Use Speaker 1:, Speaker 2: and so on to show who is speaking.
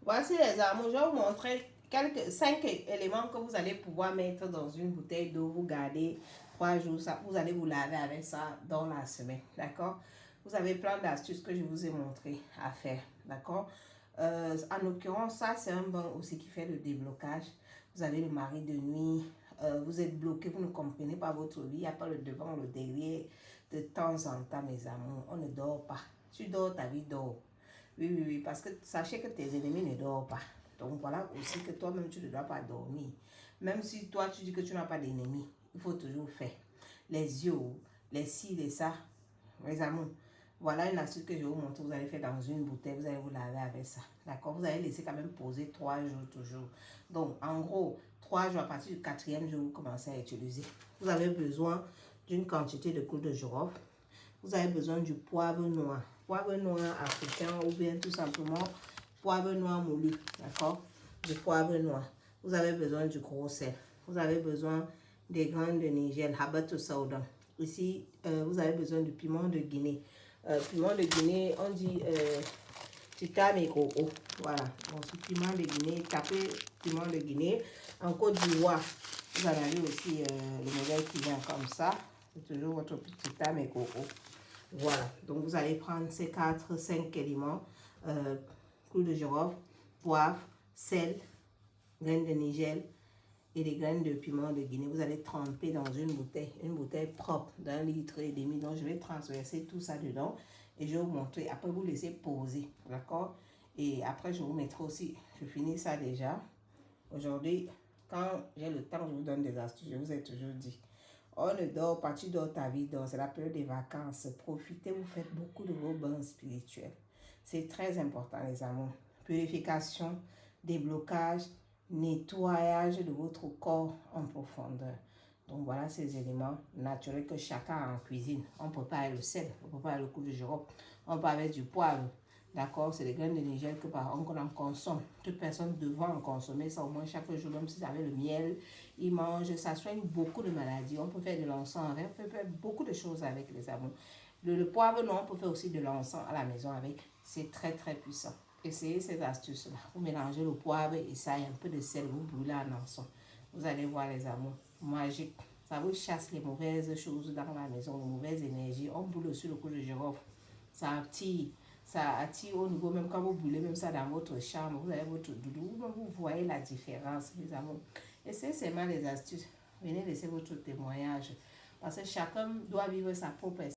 Speaker 1: Voici les amours, je vais vous montrer 5 éléments que vous allez pouvoir mettre dans une bouteille d'eau. Vous gardez 3 jours, ça, vous allez vous laver avec ça dans la semaine, d'accord? Vous avez plein d'astuces que je vous ai montré à faire, d'accord? En l'occurrence, ça c'est un bain aussi qui fait le déblocage. Vous avez le mari de nuit, vous êtes bloqué, vous ne comprenez pas votre vie, il n'y a pas le devant, le derrière. De temps en temps, mes amours, on ne dort pas. Tu dors, ta vie dort. Oui, parce que sachez que tes ennemis ne dorment pas. Donc voilà aussi que toi-même, tu ne dois pas dormir. Même si toi, tu dis que tu n'as pas d'ennemis, il faut toujours faire. Les yeux, les ci, les ça, mes amours. Voilà une astuce que je vais vous montrer. Vous allez faire dans une bouteille, vous allez vous laver avec ça. D'accord? Vous allez laisser quand même poser 3 jours toujours. Donc, en gros, 3 jours, à partir du 4e jour, vous commencez à utiliser. Vous avez besoin d'une quantité de clous de girofle. Vous avez besoin du poivre noir. Poivre noir africain ou bien tout simplement poivre noir moulu. D'accord? Du poivre noir. Vous avez besoin du gros sel. Vous avez besoin des graines de Niger, habatus sauda. Ici, vous avez besoin du piment de Guinée. Piment de Guinée, on dit titane et coco. Voilà. Bon, ce piment de Guinée, tapez piment de Guinée. En Côte d'Ivoire, vous en avez aussi le modèle qui vient comme ça. C'est toujours votre petit titane et coco. Voilà, donc vous allez prendre ces 4-5 éléments, clous de girofle, poivre, sel, graines de nigel et les graines de piment de Guinée. Vous allez tremper dans une bouteille propre d'1,5 litre. Donc je vais transverser tout ça dedans et je vais vous montrer. Après, vous laissez poser, d'accord? Et après, je vous mettrai aussi, je finis ça déjà. Aujourd'hui, quand j'ai le temps, je vous donne des astuces, je vous ai toujours dit. On ne dort pas, tu dors, ta vie dort. C'est la période des vacances. Profitez, vous faites beaucoup de vos bains spirituels. C'est très important, les amours. Purification, déblocage, nettoyage de votre corps en profondeur. Donc voilà ces éléments naturels que chacun a en cuisine. On prépare le sel, on prépare le coup de girofle, on peut avec du poivre. D'accord, c'est les graines de Niger que par exemple on en consomme. Toute personne devant en consommer ça au moins chaque jour, même si ça avec le miel, ils mangent, ça soigne beaucoup de maladies. On peut faire de l'encens avec, on peut faire beaucoup de choses avec les amours. Le poivre, non, on peut faire aussi de l'encens à la maison avec. C'est très puissant. Essayez cette astuce-là. Vous mélangez le poivre et ça et un peu de sel, vous brûlez en encens. Vous allez voir les amours, magique. Ça vous chasse les mauvaises choses dans la maison, les mauvaises énergies. On brûle aussi le coup de girofle. Ça attire au niveau, même quand vous brûlez même ça dans votre chambre, vous avez votre doudou, vous voyez la différence, les amours. Essayez seulement les astuces. Venez laisser votre témoignage. Parce que chacun doit vivre sa propre